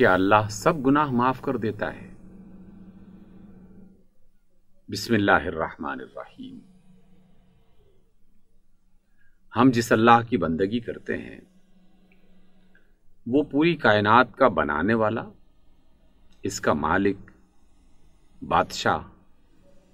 کیا اللہ سب گناہ معاف کر دیتا ہے؟ بسم اللہ الرحمن الرحیم۔ ہم جس اللہ کی بندگی کرتے ہیں وہ پوری کائنات کا بنانے والا، اس کا مالک، بادشاہ،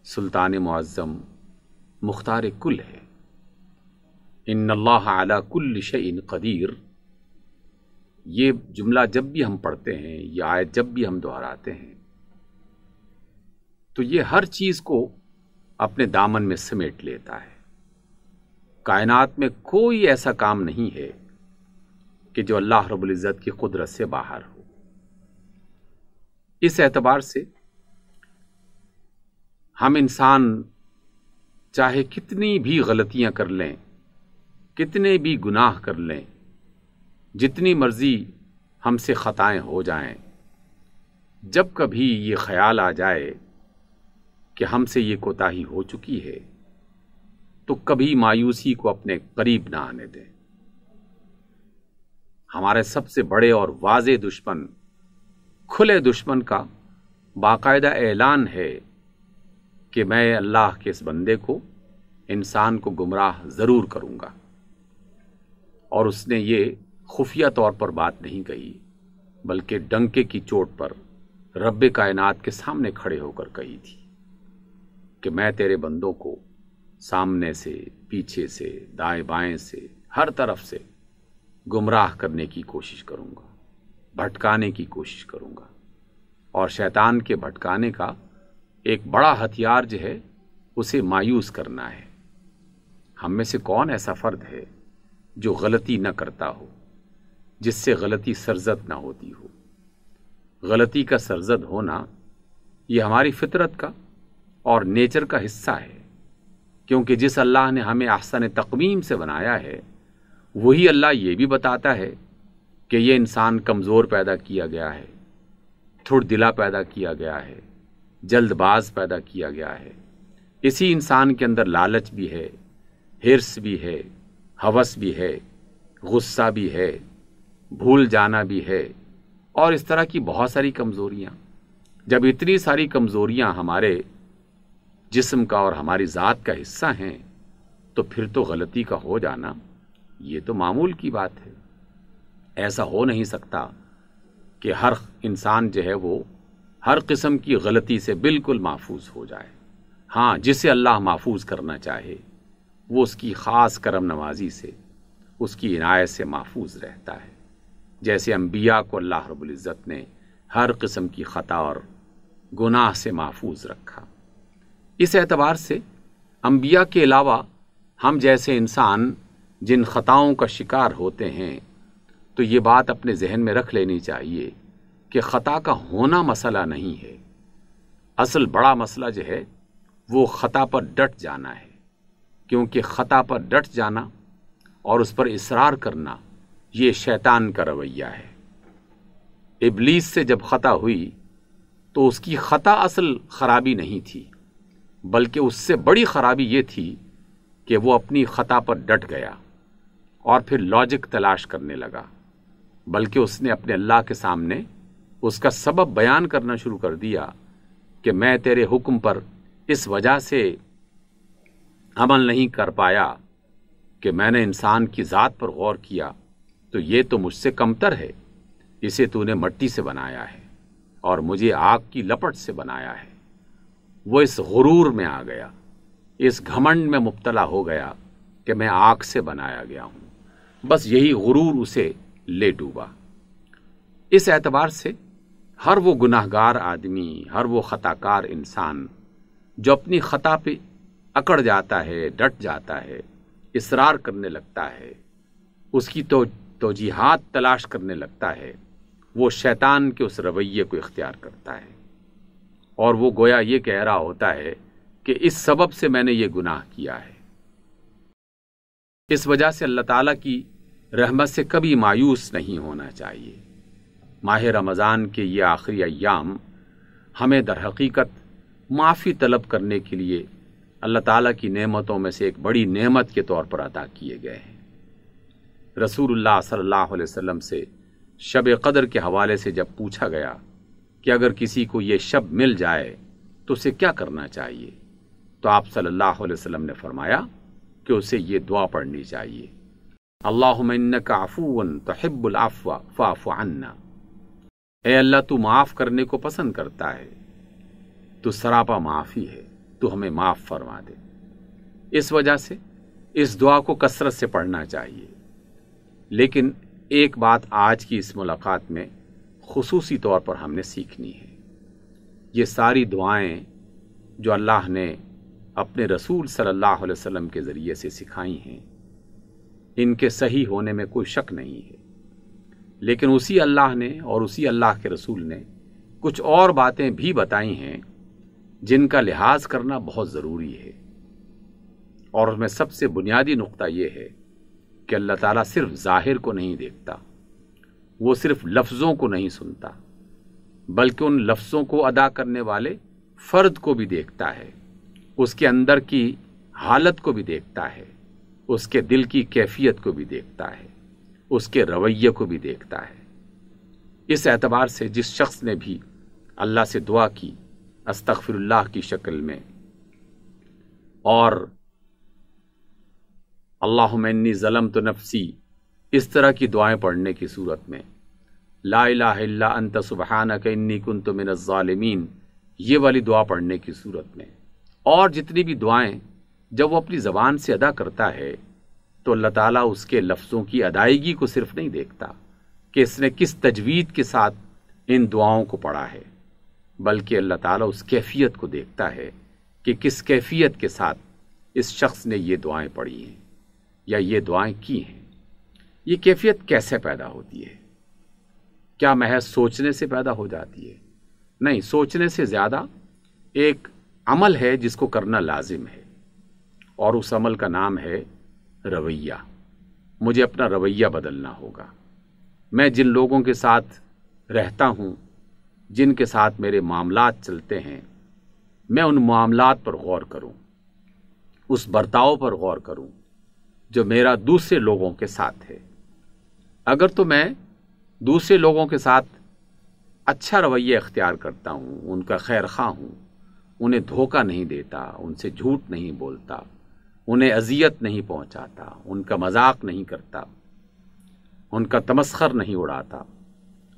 سلطان معظم، مختار کل ہے۔ ان اللہ علی کل شیء قدیر، یہ جملہ جب بھی ہم پڑھتے ہیں، یہ آیت جب بھی ہم دہراتے ہیں تو یہ ہر چیز کو اپنے دامن میں سمیٹ لیتا ہے۔ کائنات میں کوئی ایسا کام نہیں ہے کہ جو اللہ رب العزت کی قدرت سے باہر ہو۔ اس اعتبار سے ہم انسان چاہے کتنی بھی غلطیاں کر لیں، کتنے بھی گناہ کر لیں، جتنی مرضی ہم سے خطائیں ہو جائیں، جب کبھی یہ خیال آ جائے کہ ہم سے یہ کوتاہی ہو چکی ہے تو کبھی مایوسی کو اپنے قریب نہ آنے دیں۔ ہمارے سب سے بڑے اور واضح دشمن، کھلے دشمن کا باقاعدہ اعلان ہے کہ میں اللہ کے اس بندے کو، انسان کو گمراہ ضرور کروں گا، اور اس نے یہ خفیہ طور پر بات نہیں کہی بلکہ ڈنکے کی چوٹ پر رب کائنات کے سامنے کھڑے ہو کر کہی تھی کہ میں تیرے بندوں کو سامنے سے، پیچھے سے، دائیں بائیں سے، ہر طرف سے گمراہ کرنے کی کوشش کروں گا، بھٹکانے کی کوشش کروں گا۔ اور شیطان کے بھٹکانے کا ایک بڑا ہتھیار جو ہے اسے مایوس کرنا ہے۔ ہم میں سے کون ایسا فرد ہے جو غلطی نہ کرتا ہو، جس سے غلطی سرزد نہ ہوتی ہو؟ غلطی کا سرزد ہونا یہ ہماری فطرت کا اور نیچر کا حصہ ہے، کیونکہ جس اللہ نے ہمیں احسن تقویم سے بنایا ہے وہی اللہ یہ بھی بتاتا ہے کہ یہ انسان کمزور پیدا کیا گیا ہے، تھڑ دلا پیدا کیا گیا ہے، جلد باز پیدا کیا گیا ہے۔ اسی انسان کے اندر لالچ بھی ہے، ہرس بھی ہے، ہوس بھی ہے، غصہ بھی ہے، بھول جانا بھی ہے، اور اس طرح کی بہت ساری کمزوریاں۔ جب اتنی ساری کمزوریاں ہمارے جسم کا اور ہماری ذات کا حصہ ہیں تو پھر تو غلطی کا ہو جانا یہ تو معمول کی بات ہے۔ ایسا ہو نہیں سکتا کہ ہر انسان جو ہے وہ ہر قسم کی غلطی سے بالکل محفوظ ہو جائے۔ ہاں، جسے اللہ محفوظ کرنا چاہے وہ اس کی خاص کرم نوازی سے، اس کی عنایت سے محفوظ رہتا ہے، جیسے انبیاء کو اللہ رب العزت نے ہر قسم کی خطا اور گناہ سے محفوظ رکھا۔ اس اعتبار سے انبیاء کے علاوہ ہم جیسے انسان جن خطاؤں کا شکار ہوتے ہیں تو یہ بات اپنے ذہن میں رکھ لینی چاہیے کہ خطا کا ہونا مسئلہ نہیں ہے، اصل بڑا مسئلہ جو ہے وہ خطا پر ڈٹ جانا ہے، کیونکہ خطا پر ڈٹ جانا اور اس پر اصرار کرنا یہ شیطان کا رویہ ہے۔ ابلیس سے جب خطا ہوئی تو اس کی خطا اصل خرابی نہیں تھی، بلکہ اس سے بڑی خرابی یہ تھی کہ وہ اپنی خطا پر ڈٹ گیا اور پھر لاجک تلاش کرنے لگا، بلکہ اس نے اپنے اللہ کے سامنے اس کا سبب بیان کرنا شروع کر دیا کہ میں تیرے حکم پر اس وجہ سے عمل نہیں کر پایا کہ میں نے انسان کی ذات پر غور کیا تو یہ تو مجھ سے کمتر ہے، اسے تو نے مٹی سے بنایا ہے اور مجھے آگ کی لپٹ سے بنایا ہے۔ وہ اس غرور میں آ گیا، اس گھمنڈ میں مبتلا ہو گیا کہ میں آگ سے بنایا گیا ہوں، بس یہی غرور اسے لے ڈوبا۔ اس اعتبار سے ہر وہ گناہگار آدمی، ہر وہ خطاکار انسان جو اپنی خطا پہ اکڑ جاتا ہے، ڈٹ جاتا ہے، اصرار کرنے لگتا ہے، اس کی توجیحات تلاش کرنے لگتا ہے، وہ شیطان کے اس رویے کو اختیار کرتا ہے، اور وہ گویا یہ کہہ رہا ہوتا ہے کہ اس سبب سے میں نے یہ گناہ کیا ہے۔ اس وجہ سے اللہ تعالیٰ کی رحمت سے کبھی مایوس نہیں ہونا چاہیے۔ ماہ رمضان کے یہ آخری ایام ہمیں در حقیقت معافی طلب کرنے کے لیے اللہ تعالیٰ کی نعمتوں میں سے ایک بڑی نعمت کے طور پر عطا کیے گئے ہیں۔ رسول اللہ صلی اللہ علیہ وسلم سے شب قدر کے حوالے سے جب پوچھا گیا کہ اگر کسی کو یہ شب مل جائے تو اسے کیا کرنا چاہیے، تو آپ صلی اللہ علیہ وسلم نے فرمایا کہ اسے یہ دعا پڑھنی چاہیے، اللہم انک عفو تحب العفو فاعف عنا۔ اے اللہ، تو معاف کرنے کو پسند کرتا ہے، تو سراپا معافی ہے، تو ہمیں معاف فرما دے۔ اس وجہ سے اس دعا کو کثرت سے پڑھنا چاہیے۔ لیکن ایک بات آج کی اس ملاقات میں خصوصی طور پر ہم نے سیکھنی ہے، یہ ساری دعائیں جو اللہ نے اپنے رسول صلی اللہ علیہ وسلم کے ذریعے سے سکھائی ہیں، ان کے صحیح ہونے میں کوئی شک نہیں ہے، لیکن اسی اللہ نے اور اسی اللہ کے رسول نے کچھ اور باتیں بھی بتائی ہیں جن کا لحاظ کرنا بہت ضروری ہے، اور اس میں سب سے بنیادی نقطہ یہ ہے کہ اللہ تعالیٰ صرف ظاہر کو نہیں دیکھتا، وہ صرف لفظوں کو نہیں سنتا، بلکہ ان لفظوں کو ادا کرنے والے فرد کو بھی دیکھتا ہے، اس کے اندر کی حالت کو بھی دیکھتا ہے، اس کے دل کی کیفیت کو بھی دیکھتا ہے، اس کے رویے کو بھی دیکھتا ہے۔ اس اعتبار سے جس شخص نے بھی اللہ سے دعا کی استغفر اللہ کی شکل میں اور اللہم انی ظلمت نفسی اس طرح کی دعائیں پڑھنے کی صورت میں، لا الہ الا انت سبحانک انی کنت من الظالمین یہ والی دعا پڑھنے کی صورت میں، اور جتنی بھی دعائیں جب وہ اپنی زبان سے ادا کرتا ہے تو اللہ تعالیٰ اس کے لفظوں کی ادائیگی کو صرف نہیں دیکھتا کہ اس نے کس تجوید کے ساتھ ان دعاؤں کو پڑھا ہے، بلکہ اللہ تعالیٰ اس کیفیت کو دیکھتا ہے کہ کس کیفیت کے ساتھ اس شخص نے یہ دعائیں پڑھی ہیں یا یہ دعائیں کی ہیں۔ یہ کیفیت کیسے پیدا ہوتی ہے؟ کیا محض سوچنے سے پیدا ہو جاتی ہے؟ نہیں، سوچنے سے زیادہ ایک عمل ہے جس کو کرنا لازم ہے، اور اس عمل کا نام ہے رویہ۔ مجھے اپنا رویہ بدلنا ہوگا۔ میں جن لوگوں کے ساتھ رہتا ہوں، جن کے ساتھ میرے معاملات چلتے ہیں، میں ان معاملات پر غور کروں، اس برتاؤ پر غور کروں جو میرا دوسرے لوگوں کے ساتھ ہے۔ اگر تو میں دوسرے لوگوں کے ساتھ اچھا رویہ اختیار کرتا ہوں، ان کا خیر خواہ ہوں، انہیں دھوکہ نہیں دیتا، ان سے جھوٹ نہیں بولتا، انہیں اذیت نہیں پہنچاتا، ان کا مذاق نہیں کرتا، ان کا تمسخر نہیں اڑاتا،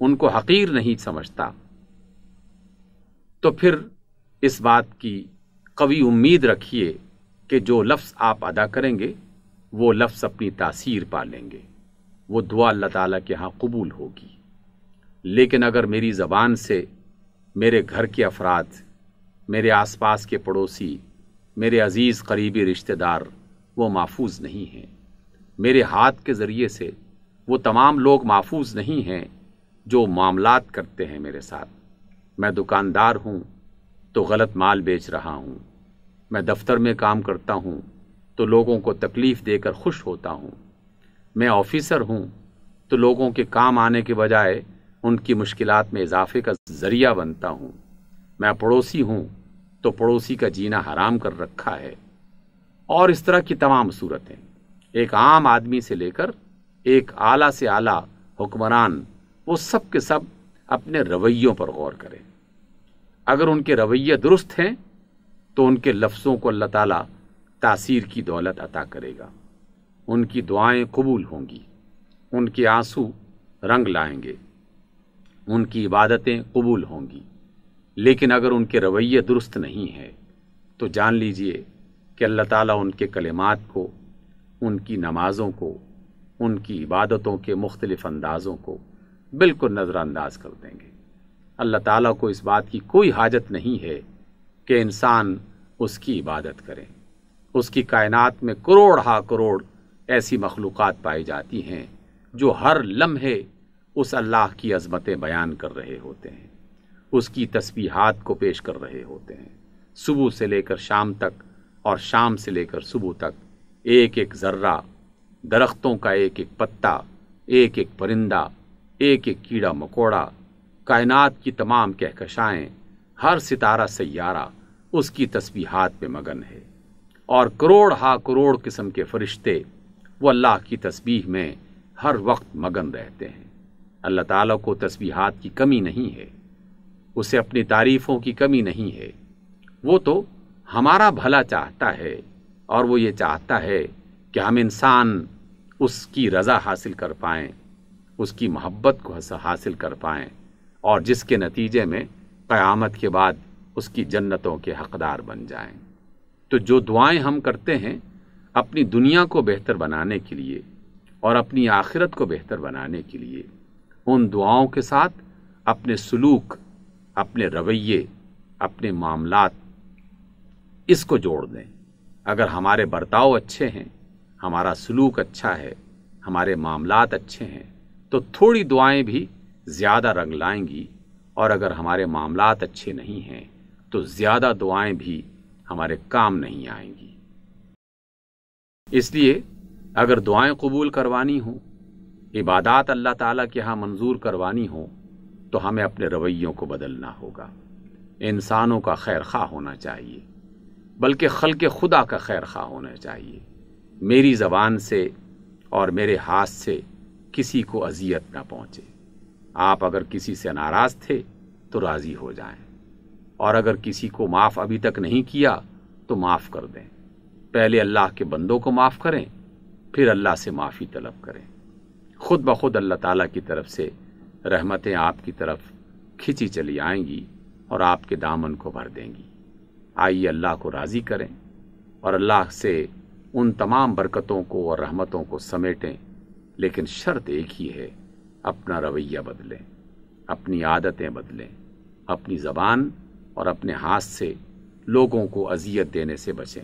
ان کو حقیر نہیں سمجھتا، تو پھر اس بات کی قوی امید رکھیے کہ جو لفظ آپ ادا کریں گے وہ لفظ اپنی تاثیر پا لیں گے، وہ دعا اللہ تعالیٰ کے ہاں قبول ہوگی۔ لیکن اگر میری زبان سے میرے گھر کے افراد، میرے آس پاس کے پڑوسی، میرے عزیز قریبی رشتہ دار وہ محفوظ نہیں ہیں، میرے ہاتھ کے ذریعے سے وہ تمام لوگ محفوظ نہیں ہیں جو معاملات کرتے ہیں میرے ساتھ۔ میں دکاندار ہوں تو غلط مال بیچ رہا ہوں، میں دفتر میں کام کرتا ہوں تو لوگوں کو تکلیف دے کر خوش ہوتا ہوں، میں آفیسر ہوں تو لوگوں کے کام آنے کے بجائے ان کی مشکلات میں اضافے کا ذریعہ بنتا ہوں، میں پڑوسی ہوں تو پڑوسی کا جینا حرام کر رکھا ہے، اور اس طرح کی تمام صورتیں۔ ایک عام آدمی سے لے کر ایک اعلیٰ سے اعلیٰ حکمران، وہ سب کے سب اپنے رویوں پر غور کریں۔ اگر ان کے رویے درست ہیں تو ان کے لفظوں کو اللہ تعالیٰ تاثیر کی دولت عطا کرے گا، ان کی دعائیں قبول ہوں گی، ان کے آنسو رنگ لائیں گے، ان کی عبادتیں قبول ہوں گی۔ لیکن اگر ان کے رویے درست نہیں ہیں تو جان لیجئے کہ اللہ تعالیٰ ان کے کلمات کو، ان کی نمازوں کو، ان کی عبادتوں کے مختلف اندازوں کو بالکل نظر انداز کر دیں گے۔ اللہ تعالیٰ کو اس بات کی کوئی حاجت نہیں ہے کہ انسان اس کی عبادت کرے۔ اس کی کائنات میں کروڑ ہا کروڑ ایسی مخلوقات پائی جاتی ہیں جو ہر لمحے اس اللہ کی عظمتیں بیان کر رہے ہوتے ہیں، اس کی تسبیحات کو پیش کر رہے ہوتے ہیں، صبح سے لے کر شام تک اور شام سے لے کر صبح تک، ایک ایک ذرہ، درختوں کا ایک ایک پتا، ایک ایک پرندہ، ایک ایک کیڑا مکوڑا، کائنات کی تمام کہکشائیں، ہر ستارہ سیارہ اس کی تسبیحات پہ مگن ہے، اور کروڑ ہا کروڑ قسم کے فرشتے وہ اللہ کی تسبیح میں ہر وقت مگن رہتے ہیں۔ اللہ تعالیٰ کو تسبیحات کی کمی نہیں ہے، اسے اپنی تعریفوں کی کمی نہیں ہے۔ وہ تو ہمارا بھلا چاہتا ہے، اور وہ یہ چاہتا ہے کہ ہم انسان اس کی رضا حاصل کر پائیں، اس کی محبت کو حاصل کر پائیں، اور جس کے نتیجے میں قیامت کے بعد اس کی جنتوں کے حقدار بن جائیں۔ تو جو دعائیں ہم کرتے ہیں اپنی دنیا کو بہتر بنانے کے لیے اور اپنی آخرت کو بہتر بنانے کے لیے، ان دعاؤں کے ساتھ اپنے سلوک، اپنے رویے، اپنے معاملات اس کو جوڑ دیں۔ اگر ہمارے برتاؤ اچھے ہیں، ہمارا سلوک اچھا ہے، ہمارے معاملات اچھے ہیں، تو تھوڑی دعائیں بھی زیادہ رنگ لائیں گی، اور اگر ہمارے معاملات اچھے نہیں ہیں تو زیادہ دعائیں بھی ہمارے کام نہیں آئیں گی۔ اس لیے اگر دعائیں قبول کروانی ہوں، عبادات اللہ تعالیٰ کے ہاں منظور کروانی ہوں، تو ہمیں اپنے رویوں کو بدلنا ہوگا۔ انسانوں کا خیر خواہ ہونا چاہیے، بلکہ خلق خدا کا خیر خواہ ہونا چاہیے۔ میری زبان سے اور میرے ہاتھ سے کسی کو اذیت نہ پہنچے۔ آپ اگر کسی سے ناراض تھے تو راضی ہو جائیں، اور اگر کسی کو معاف ابھی تک نہیں کیا تو معاف کر دیں۔ پہلے اللہ کے بندوں کو معاف کریں، پھر اللہ سے معافی طلب کریں۔ خود بخود اللہ تعالیٰ کی طرف سے رحمتیں آپ کی طرف کھینچی چلی آئیں گی اور آپ کے دامن کو بھر دیں گی۔ آئیے اللہ کو راضی کریں اور اللہ سے ان تمام برکتوں کو اور رحمتوں کو سمیٹیں، لیکن شرط ایک ہی ہے، اپنا رویہ بدلیں، اپنی عادتیں بدلیں، اپنی زبان اور اپنے ہاتھ سے لوگوں کو اذیت دینے سے بچیں۔